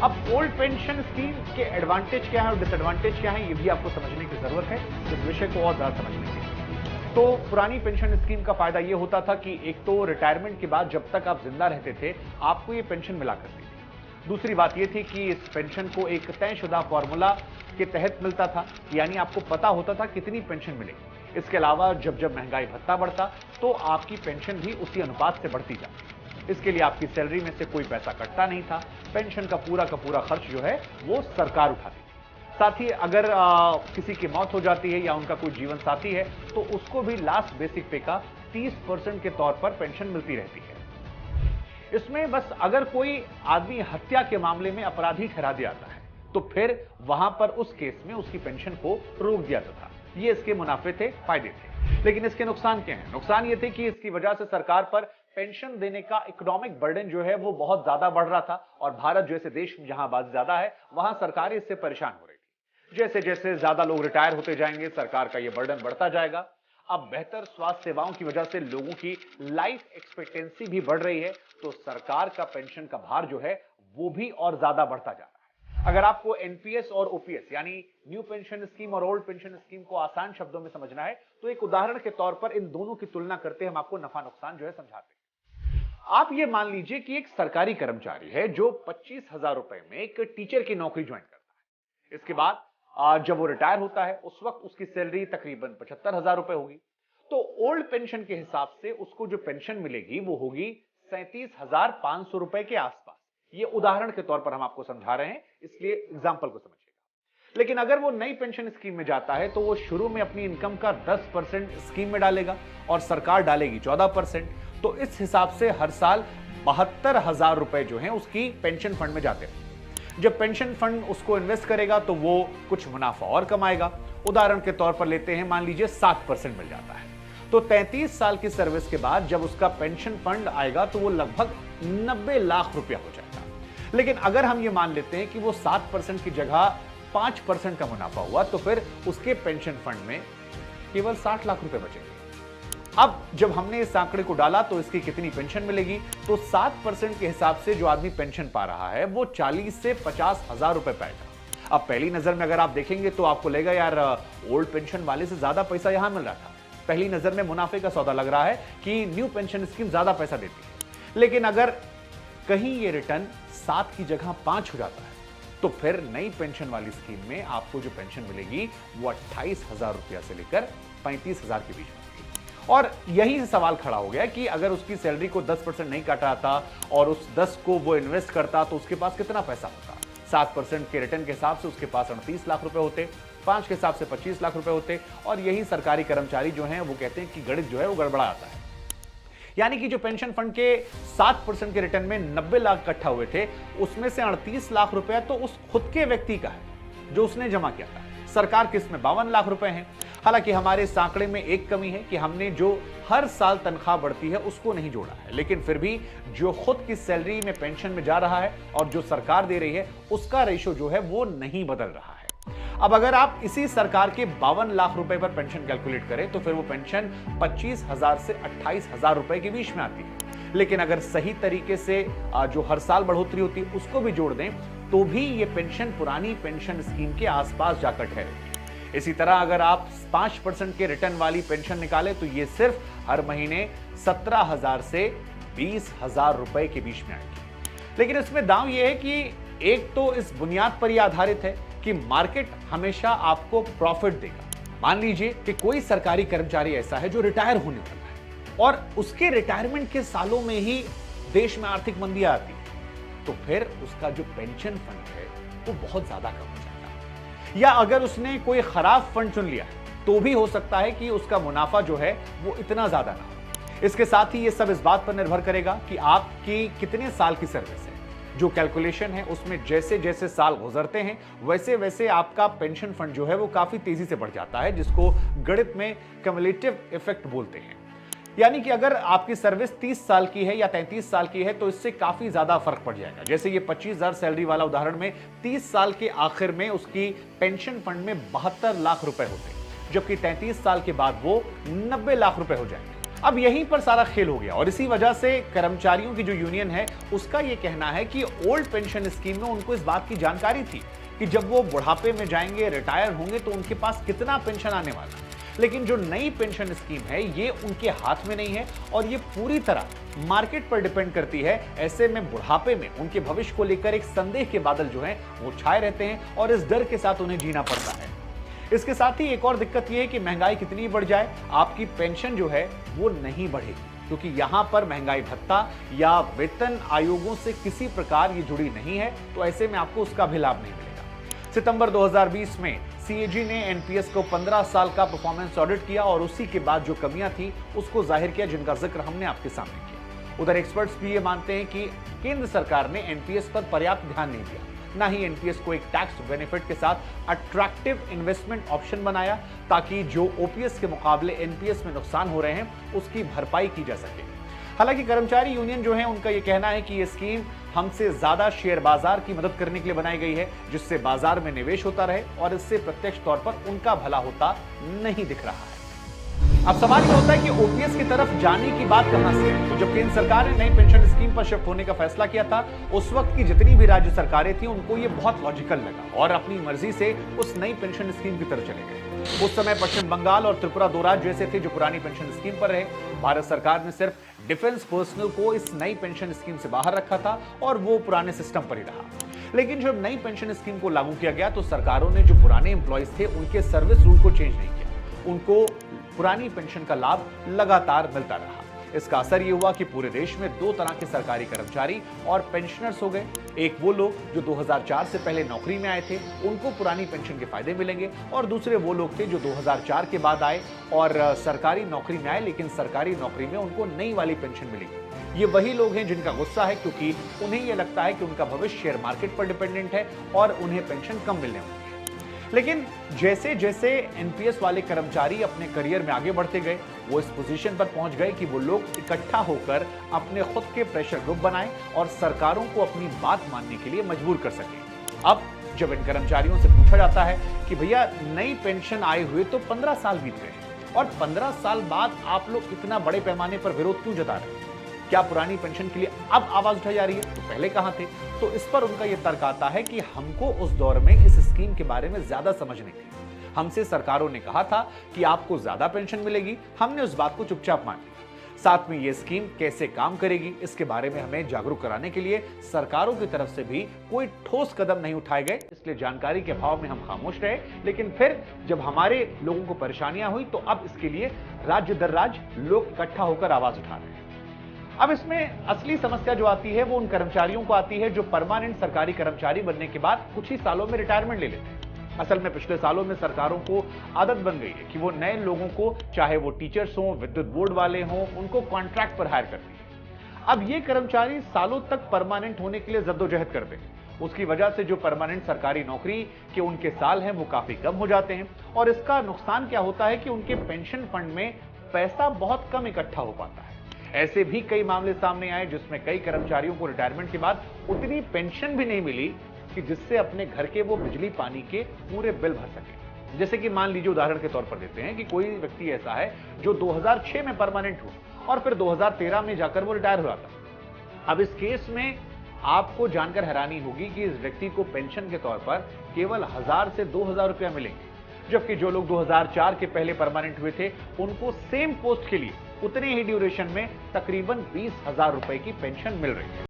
अब old pension scheme के advantage क्या है और डिसएडवांटेज क्या है, ये भी आपको समझने की जरूरत है इस विषय को और ज्यादा समझने के लिए। तो पुरानी पेंशन स्कीम का फायदा ये होता था कि एक तो रिटायरमेंट के बाद जब तक आप जिंदा रहते थे आपको ये पेंशन मिला करती थी। दूसरी बात ये थी कि इस पेंशन को एक तयशुदा फॉर्मूला के तहत मिलता था, यानी आपको पता होता था कितनी पेंशन मिलेगी। इसके अलावा जब जब महंगाई भत्ता बढ़ता तो आपकी पेंशन भी उसी अनुपात से बढ़ती जाती। इसके लिए आपकी सैलरी में से कोई पैसा कटता नहीं था। पेंशन का पूरा खर्च जो है वो सरकार उठाती थी। साथ ही अगर किसी की मौत हो जाती है या उनका कोई जीवन साथी है तो उसको भी लास्ट बेसिक पे का 30% के तौर पर पेंशन मिलती रहती है। इसमें बस अगर कोई आदमी हत्या के मामले में अपराधी ठहरा दिया जाता है तो फिर वहां पर उस केस में उसकी पेंशन को रोक दिया जाता था। ये इसके मुनाफे थे, फायदे थे। लेकिन इसके नुकसान क्या हैं? नुकसान ये थे कि इसकी वजह से सरकार पर पेंशन देने का इकोनॉमिक बर्डन जो है वो बहुत ज्यादा बढ़ रहा था और भारत जैसे देश में जहां आबादी ज्यादा है वहां सरकार इससे परेशान हो रही थी। जैसे जैसे ज्यादा लोग रिटायर होते जाएंगे सरकार का ये बर्डन बढ़ता जाएगा। अब बेहतर स्वास्थ्य सेवाओं की वजह से लोगों की लाइफ एक्सपेक्टेंसी भी बढ़ रही है तो सरकार का पेंशन का भार जो है वो भी और ज्यादा बढ़ता जा रहा है। अगर आपको एनपीएस और ओपीएस यानी न्यू पेंशन स्कीम और ओल्ड पेंशन स्कीम को आसान शब्दों में समझना है तो एक उदाहरण के तौर पर इन दोनों की तुलना करते हम आपको नफा नुकसान जो है समझाते हैं। आप ये मान लीजिए कि एक सरकारी कर्मचारी है जो 25,000 रुपए में एक टीचर की नौकरी ज्वाइन करता है। इसके बाद जब वो रिटायर होता है उस वक्त उसकी सैलरी तकरीबन 75,000 रुपए होगी। तो ओल्ड पेंशन के हिसाब से उसको जो पेंशन मिलेगी वो होगी 37,500 रुपए के आसपास। ये उदाहरण के तौर पर हम आपको समझा रहे हैं, इसलिए एग्जाम्पल को समझिएगा। लेकिन अगर वो नई पेंशन स्कीम में जाता है तो वो शुरू में अपनी इनकम का 10% स्कीम में डालेगा और सरकार डालेगी 14%। तो इस हिसाब से हर साल 72,000 रुपए जो हैं उसकी पेंशन फंड में जाते हैं। जब पेंशन फंड उसको इन्वेस्ट करेगा तो वो कुछ मुनाफा और कमाएगा। उदाहरण के तौर पर लेते हैं, मान लीजिए 7% मिल जाता है तो 33 साल की सर्विस के बाद जब उसका पेंशन फंड आएगा तो वो लगभग 90 लाख रुपया हो जाएगा। लेकिन अगर हम ये मान लेते हैं कि वो 7% की जगह 5% का मुनाफा हुआ तो फिर उसके पेंशन फंड में केवल 60 लाख रुपए बचेंगे। अब जब हमने इस आंकड़े को डाला तो इसकी कितनी पेंशन मिलेगी, तो 7% के हिसाब से जो आदमी पेंशन पा रहा है वो 40 से 50,000 रुपए पाएगा। अब पहली नजर में अगर आप देखेंगे तो आपको लगेगा यार ओल्ड पेंशन वाले से ज्यादा पैसा यहां मिल रहा था। पहली नजर में मुनाफे का सौदा लग रहा है कि न्यू पेंशन स्कीम ज्यादा पैसा देती है। लेकिन अगर कहीं ये रिटर्न 7 की जगह 5 हो जाता है तो फिर नई पेंशन वाली स्कीम में आपको जो पेंशन मिलेगी वो 28,000 रुपया से लेकर 35,000 के बीच में होगी। और यही से सवाल खड़ा हो गया कि अगर उसकी सैलरी को 10% नहीं काटा जाता और उस 10 को वो इन्वेस्ट करता तो उसके पास कितना पैसा होता। 7% के रिटर्न के हिसाब से उसके पास 38 लाख रुपए होते, 5 के हिसाब से 25 लाख रुपए होते। और यही सरकारी कर्मचारी जो हैं वो कहते हैं कि गणित जो है वो गड़बड़ा आता है। यानी कि जो पेंशन फंड के 7% के रिटर्न में 90 लाख इकट्ठा हुए थे उसमें से 38 लाख रुपया तो उस खुद के व्यक्ति का है जो उसने जमा किया था। सरकार के इसमें 52 लाख रुपए हैं। हालांकि हमारे इस आंकड़े में एक कमी है कि हमने जो हर साल तनख्वाह बढ़ती है उसको नहीं जोड़ा है। लेकिन फिर भी जो खुद की सैलरी में पेंशन में जा रहा है और जो सरकार दे रही है उसका रेशो जो है वो नहीं बदल रहा है। अब अगर आप इसी सरकार के 52 लाख रुपए पर पेंशन कैलकुलेट करें तो फिर वो पेंशन 25,000 से 28,000 रुपए के बीच में आती है। लेकिन अगर सही तरीके से जो हर साल बढ़ोतरी होती है उसको भी जोड़ दें तो भी ये पेंशन पुरानी पेंशन स्कीम के आसपास जाकर ठहरेगी। इसी तरह अगर आप 5% के रिटर्न वाली पेंशन निकालें तो ये सिर्फ हर महीने 17,000 से 20,000 रुपए के बीच में आएगी। लेकिन इसमें दांव यह है कि एक तो इस बुनियाद पर यह आधारित है कि मार्केट हमेशा आपको प्रॉफिट देगा। मान लीजिए कि कोई सरकारी कर्मचारी ऐसा है जो रिटायर होने वाला है और उसके रिटायरमेंट के सालों में ही देश में आर्थिक मंदी आती है तो फिर उसका जो पेंशन फंड है वो बहुत ज्यादा कम हो जाएगा। या अगर उसने कोई खराब फंड चुन लिया तो भी हो सकता है कि उसका मुनाफा जो है वो इतना ज्यादा ना हो। इसके साथ ही ये सब इस बात पर निर्भर करेगा कि आपकी कितने साल की सर्विस है। जो कैलकुलेशन है उसमें जैसे जैसे साल गुजरते हैं वैसे वैसे आपका पेंशन फंड जो है वो काफी तेजी से बढ़ जाता है, जिसको गणित में कम्युलेटिव इफेक्ट बोलते हैं। यानी कि अगर आपकी सर्विस 30 साल की है या 33 साल की है तो इससे काफी ज्यादा फर्क पड़ जाएगा। जैसे ये 25,000 सैलरी वाला उदाहरण में 30 साल के आखिर में उसकी पेंशन फंड में 72 लाख रुपए होते, जबकि 33 साल के बाद वो 90 लाख रुपए हो जाएंगे। अब यहीं पर सारा खेल हो गया और इसी वजह से कर्मचारियों की जो यूनियन है उसका यह कहना है कि ओल्ड पेंशन स्कीम में उनको इस बात की जानकारी थी कि जब वो बुढ़ापे में जाएंगे, रिटायर होंगे तो उनके पास कितना पेंशन आने वाला है। लेकिन जो नई पेंशन स्कीम है ये उनके हाथ में नहीं है और ये पूरी तरह मार्केट पर डिपेंड करती है। ऐसे में बुढ़ापे में उनके भविष्य को लेकर एक संदेह के बादल जो हैं वो छाए रहते हैं और इस डर के साथ उन्हें जीना पड़ता है। इसके साथ ही एक और दिक्कत यह है कि महंगाई कितनी बढ़ जाए, आपकी पेंशन जो है वो नहीं बढ़ेगी, क्योंकि यहां पर महंगाई भत्ता या वेतन आयोगों से किसी प्रकार ये जुड़ी नहीं है, तो ऐसे में आपको उसका भी लाभ नहीं मिलेगा। सितंबर 2020 में सीएजी ने एनपीएस को 15 साल का परफॉर्मेंस ऑडिट किया और उसी के बाद जो कमियां थी उसको जाहिर किया, जिनका जिक्र हमने आपके सामने किया। उधर एक्सपर्ट्स भी ये मानते हैं कि केंद्र सरकार ने एनपीएस पर पर्याप्त ध्यान नहीं दिया, ना ही एनपीएस को एक टैक्स बेनिफिट के साथ अट्रैक्टिव इन्वेस्टमेंट ऑप्शन बनाया ताकि जो ओपीएस के मुकाबले एनपीएस में नुकसान हो रहे हैं उसकी भरपाई की जा सके। हालांकि कर्मचारी यूनियन जो है उनका यह कहना है कि यह स्कीम हमसे ज्यादा शेयर बाजार की मदद करने के लिए बनाई गई है, जिससे बाजार में निवेश होता रहे और इससे प्रत्यक्ष तौर पर उनका भला होता नहीं दिख रहा है। अब सवाल यह होता है कि ओपीएस की तरफ जाने की बात कहां से है। तो जब केंद्र सरकार ने नई पेंशन स्कीम पर शिफ्ट होने का फैसला किया था, उस वक्त की जितनी भी राज्य सरकारें थी उनको यह बहुत लॉजिकल लगा और अपनी मर्जी से उस नई पेंशन स्कीम की तरफ चले गए। उस समय पश्चिम बंगाल और त्रिपुरा दो राज्य ऐसे थे जो पुरानी पेंशन स्कीम पर रहे। भारत सरकार ने सिर्फ डिफेंस पर्सनल को इस नई पेंशन स्कीम से बाहर रखा था और वो पुराने सिस्टम पर ही रहा। लेकिन जब नई पेंशन स्कीम को लागू किया गया तो सरकारों ने जो पुराने एम्प्लॉयज थे उनके सर्विस रूल को चेंज नहीं किया, उनको पुरानी पेंशन का लाभ लगातार मिलता रहा। इसका असर यह हुआ कि पूरे देश में दो तरह के सरकारी कर्मचारी और पेंशनर्स हो गए। एक वो लोग जो 2004 से पहले नौकरी में आए थे, उनको पुरानी पेंशन के फायदे मिलेंगे, और दूसरे वो लोग थे जो 2004 के बाद आए और सरकारी नौकरी में आए, लेकिन सरकारी नौकरी में उनको नई वाली पेंशन मिलेगी। ये वही लोग हैं जिनका गुस्सा है, क्योंकि उन्हें यह लगता है कि उनका भविष्य शेयर मार्केट पर डिपेंडेंट है और उन्हें पेंशन कम मिलने वाली है। लेकिन जैसे जैसे एनपीएस वाले कर्मचारी अपने करियर में आगे बढ़ते गए, वो इस पोजीशन पर पहुंच गए कि वो लोग इकट्ठा होकर अपने खुद के प्रेशर ग्रुप बनाएं और सरकारों को अपनी बात मानने के लिए मजबूर कर सकें। अब जब इन कर्मचारियों से पूछा जाता है कि भैया नई पेंशन आए हुए तो 15 साल बीत गए और 15 साल बाद आप लोग इतना बड़े पैमाने पर विरोध क्यों जता रहे हैं, क्या पुरानी पेंशन के लिए अब आवाज उठाई जा रही है, तो पहले कहां थे? तो इस पर उनका यह तर्क आता है कि हमको उस दौर में इस स्कीम के बारे में ज्यादा समझ नहीं थी। हमसे सरकारों ने कहा था कि आपको ज्यादा पेंशन मिलेगी, हमने उस बात को चुपचाप मान लिया। साथ में यह स्कीम कैसे काम करेगी इसके बारे में हमें जागरूक कराने के लिए सरकारों की तरफ से भी कोई ठोस कदम नहीं उठाए गए, इसलिए जानकारी के अभाव में हम खामोश रहे। लेकिन फिर जब हमारे लोगों को परेशानियां हुई तो अब इसके लिए राज्य दर राज्य लोग इकट्ठा होकर आवाज उठा रहे हैं। अब इसमें असली समस्या जो आती है वो उन कर्मचारियों को आती है जो परमानेंट सरकारी कर्मचारी बनने के बाद कुछ ही सालों में रिटायरमेंट ले लेते हैं। असल में पिछले सालों में सरकारों को आदत बन गई है कि वो नए लोगों को, चाहे वो टीचर्स हों, विद्युत बोर्ड वाले हों, उनको कॉन्ट्रैक्ट पर हायर करती है। अब ये कर्मचारी सालों तक परमानेंट होने के लिए जद्दोजहद करते हैं। उसकी वजह से जो परमानेंट सरकारी नौकरी के उनके साल हैं वो काफी कम हो जाते हैं और इसका नुकसान क्या होता है कि उनके पेंशन फंड में पैसा बहुत कम इकट्ठा हो पाता है। ऐसे भी कई मामले सामने आए जिसमें कई कर्मचारियों को रिटायरमेंट के बाद उतनी पेंशन भी नहीं मिली कि जिससे अपने घर के वो बिजली पानी के पूरे बिल भर सके। जैसे कि मान लीजिए, उदाहरण के तौर पर देते हैं कि कोई व्यक्ति ऐसा है जो 2006 में परमानेंट हुआ और फिर 2013 में जाकर वो रिटायर हुआ था। अब इस केस में आपको जानकर हैरानी होगी कि इस व्यक्ति को पेंशन के तौर पर केवल 1000 से 2000 रुपया मिलेंगे, जबकि जो लोग 2004 के पहले परमानेंट हुए थे उनको सेम पोस्ट के लिए उतने ही ड्यूरेशन में तकरीबन 20,000 रुपए की पेंशन मिल रही है।